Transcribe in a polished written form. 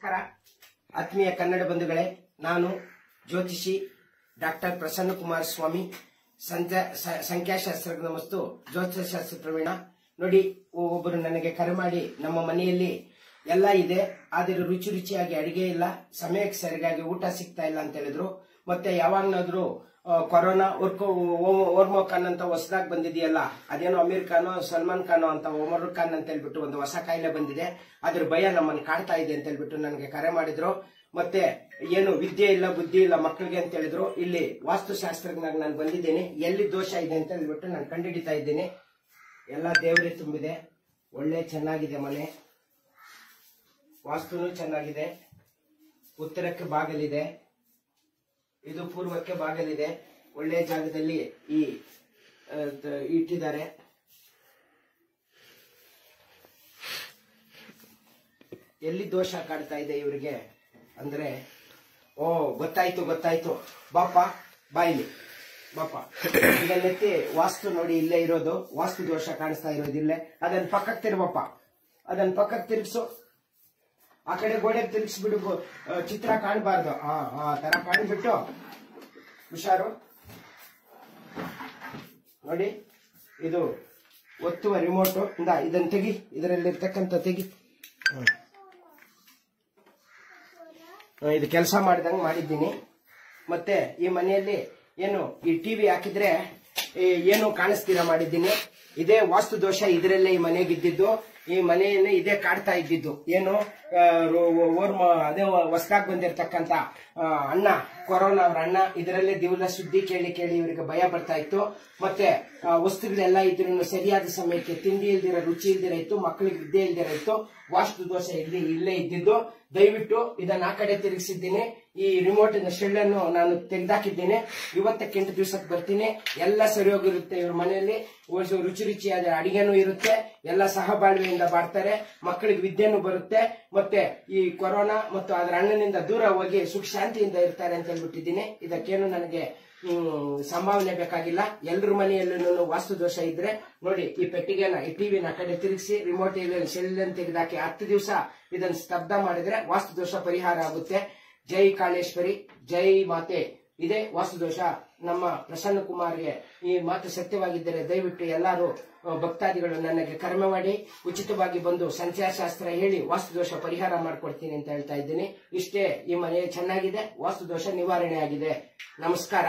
ನಮಸ್ಕಾರ ಆತ್ಮೀಯ ಕನ್ನಡ ಬಂಧುಗಳೇ, ನಾನು ಜ್ಯೋತಿಷಿ ಡಾಕ್ಟರ್ ಪ್ರಸನ್ನ ಕುಮಾರ್ ಸ್ವಾಮಿ, ಸಂಖ್ಯಾಶಾಸ್ತ್ರಜ್ಞ ಮತ್ತು ಜ್ಯೋತಿಷಶಾಸ್ತ್ರ ಪ್ರವೀಣ. ನೋಡಿ, ಒಬ್ಬರು ನನಗೆ ಕರೆ ಮಾಡಿ ನಮ್ಮ ಮನೆಯಲ್ಲಿ ಎಲ್ಲ ಇದೆ, ಆದರೆ ರುಚಿ ರುಚಿಯಾಗಿ ಅಡಿಗೆ ಇಲ್ಲ, ಸಮಯಕ್ಕೆ ಸರಿಯಾಗಿ ಊಟ ಸಿಗ್ತಾ ಇಲ್ಲ ಅಂತ ಹೇಳಿದ್ರು. ಮತ್ತೆ ಯಾವಾಗ್ಲಾದ್ರೂ ಕೊರೋನಾ ಓರ್ಮೋ ಖಾನ್ ಅಂತ ಹೊಸದಾಗಿ ಬಂದಿದೆಯಲ್ಲ, ಅದೇನೋ ಅಮೀರ್ ಖಾನೋ ಸಲ್ಮಾನ್ ಖಾನೋ ಅಂತ ಒಮರ್ ಖಾನ್ ಅಂತ ಹೇಳ್ಬಿಟ್ಟು ಒಂದು ಹೊಸ ಕಾಯಿಲೆ ಬಂದಿದೆ, ಅದ್ರ ಭಯ ನಮ್ಮನ್ನು ಕಾಡ್ತಾ ಇದೆ ಅಂತ ಹೇಳ್ಬಿಟ್ಟು ನನಗೆ ಕರೆ ಮಾಡಿದ್ರು. ಮತ್ತೆ ಏನು ವಿದ್ಯೆ ಇಲ್ಲ ಬುದ್ಧಿ ಇಲ್ಲ ಮಕ್ಕಳಿಗೆ ಅಂತ ಹೇಳಿದ್ರು. ಇಲ್ಲಿ ವಾಸ್ತುಶಾಸ್ತ್ರಜ್ಞಾಗ ನಾನು ಬಂದಿದ್ದೇನೆ, ಎಲ್ಲಿ ದೋಷ ಇದೆ ಅಂತ ಹೇಳ್ಬಿಟ್ಟು ನಾನು ಕಂಡುಹಿಡಿತಾ ಇದ್ದೇನೆ. ಎಲ್ಲ ದೇವರೇ ತುಂಬಿದೆ, ಒಳ್ಳೆ ಚೆನ್ನಾಗಿದೆ ಮನೆ, ವಾಸ್ತುನು ಚೆನ್ನಾಗಿದೆ. ಉತ್ತರಕ್ಕೆ ಬಾಗಿಲಿದೆ, ಇದು ಪೂರ್ವಕ್ಕೆ ಬಾಗಿಲಿದೆ. ಒಳ್ಳೆಯ ಜಾಗದಲ್ಲಿ ಇಟ್ಟಿದ್ದಾರೆ. ಎಲ್ಲಿ ದೋಷ ಕಾಡ್ತಾ ಇದೆ ಇವರಿಗೆ ಅಂದ್ರೆ, ಗೊತ್ತಾಯ್ತು ಬಾಪ ಬಾಯಿಲಿ ಬಾಪ, ಇದನ್ನೆತ್ತಿ ವಾಸ್ತು ನೋಡಿ, ಇಲ್ಲೇ ಇರೋದು ವಾಸ್ತು ದೋಷ ಕಾಣಿಸ್ತಾ ಇರೋದು ಇಲ್ಲೇ. ಅದನ್ನ ಪಕ್ಕಕ್ಕೆ ತಿರುಗಪ್ಪ, ಅದನ್ನ ಪಕ್ಕಕ್ಕೆ ತಿರುಗಿಸು, ಆ ಕಡೆ ಗೋಡೆಗೆ ತಿರುಗಿಸ್ಬಿಡು, ಚಿತ್ರ ಕಾಣಬಾರ್ದು. ಆ ತರ ಕಾಣ್ಬಿಟ್ಟು ಹುಷಾರು. ನೋಡಿ, ಇದು ಒತ್ತುವ ರಿಮೋಟು, ಇದನ್ನ ತೆಗಿ, ಇದರಲ್ಲಿರ್ತಕ್ಕಂಥ ತೆಗಿ. ಇದು ಕೆಲಸ ಮಾಡಿದಂಗೆ ಮಾಡಿದ್ದೀನಿ. ಮತ್ತೆ ಈ ಮನೆಯಲ್ಲಿ ಏನು ಈ ಟಿವಿ ಹಾಕಿದ್ರೆ ಏನು ಕಾಣಿಸ್ತೀರಾ ಮಾಡಿದ್ದೀನಿ. ಇದೇ ವಾಸ್ತು ದೋಷ, ಇದರಲ್ಲೇ ಈ ಮನೆಗಿದ್ದಿದ್ದು, ಈ ಮನೆಯನ್ನೇ ಇದೇ ಕಾಡ್ತಾ ಇದ್ದಿದ್ದು. ಏನು ಅದೇ ಹೊಸದಾಗಿ ಬಂದಿರತಕ್ಕಂತ ಅಣ್ಣ, ಕೊರೋನಾ ಅವ್ರ ಅಣ್ಣ, ಇದರಲ್ಲೇ ದಿವಸ ಸುದ್ದಿ ಕೇಳಿ ಇವರಿಗೆ ಭಯ ಬರ್ತಾ ಇತ್ತು. ಮತ್ತೆ ವಸ್ತುಗಳೆಲ್ಲ ಇದ್ರು ಸರಿಯಾದ ಸಮಯಕ್ಕೆ ತಿಂಡಿ ಇಲ್ದಿರ, ರುಚಿ ಇಲ್ದಿರ ಇತ್ತು, ಮಕ್ಕಳಿಗೆ ವಿದ್ಯೆ ಇಲ್ದಿರ ಇತ್ತು. ವಾಸ್ತು ದೋಷ ಇಲ್ಲೇ ಇದ್ದಿದ್ದು. ದಯವಿಟ್ಟು ಇದನ್ನ ಆ ಕಡೆ ತಿರುಗಿಸಿದ್ದೀನಿ. ಈ ರಿಮೋಟ್ ಶೆಳ್ಳನ್ನು ನಾನು ತೆಗೆದಾಕಿದ್ದೇನೆ. ಇವತ್ತಕ್ಕೆ 8 ದಿವಸಕ್ಕೆ ಬರ್ತೀನಿ, ಎಲ್ಲ ಸರಿ ಹೋಗಿರುತ್ತೆ. ಇವ್ರ ಮನೆಯಲ್ಲಿ ರುಚಿಯಾದ ಅಡಿಗೆನೂ ಇರುತ್ತೆ, ಎಲ್ಲ ಸಹಬಾಳ್ವೆಯಿಂದ ಬಾಳ್ತಾರೆ, ಮಕ್ಕಳಿಗೆ ವಿದ್ಯೆನೂ ಬರುತ್ತೆ. ಮತ್ತೆ ಈ ಕೊರೋನಾ ಮತ್ತು ಅದರ ಅಣ್ಣನಿಂದ ದೂರ ಹೋಗಿ ಸುಖ ಶಾಂತಿಯಿಂದ ಇರ್ತಾರೆ ಅಂತ ಹೇಳ್ಬಿಟ್ಟಿದ್ದೀನಿ. ಇದಕ್ಕೇನು ನನಗೆ ಸಂಭಾವನೆ ಬೇಕಾಗಿಲ್ಲ. ಎಲ್ಲರ ಮನೆಯಲ್ಲೂ ವಾಸ್ತು ದೋಷ ಇದ್ರೆ ನೋಡಿ, ಈ ಪೆಟ್ಟಿಗೆನ, ಈ ಟಿವಿನ ಕಡೆ ತಿರುಗಿಸಿ ರಿಮೋಟ್ ಶೆಲ್ಲನ್ನು ತೆಗೆದಾಕಿ 10 ದಿವಸ ಇದನ್ನು ಸ್ತಬ್ಧ ಮಾಡಿದ್ರೆ ವಾಸ್ತು ದೋಷ ಪರಿಹಾರ ಆಗುತ್ತೆ. ಜೈ ಕಾಳೇಶ್ವರಿ, ಜೈ ಮಾತೆ. ಇದೇ ವಾಸ್ತು ದೋಷ. ನಮ್ಮ ಪ್ರಸನ್ನ ಕುಮಾರ್ಗೆ ಈ ಮಾತು ಸತ್ಯವಾಗಿದ್ದರೆ ದಯವಿಟ್ಟು ಎಲ್ಲರೂ ಭಕ್ತಾದಿಗಳು ನನಗೆ ಕರ್ಮ ಮಾಡಿ ಉಚಿತವಾಗಿ ಬಂದು ಸಂಖ್ಯಾಶಾಸ್ತ್ರ ಹೇಳಿ ವಾಸ್ತು ದೋಷ ಪರಿಹಾರ ಮಾಡ್ಕೊಡ್ತೀನಿ ಅಂತ ಹೇಳ್ತಾ ಇದ್ದೀನಿ. ಇಷ್ಟೇ, ಈ ಮನೆ ಚೆನ್ನಾಗಿದೆ, ವಾಸ್ತು ದೋಷ ನಿವಾರಣೆ ಆಗಿದೆ. ನಮಸ್ಕಾರ.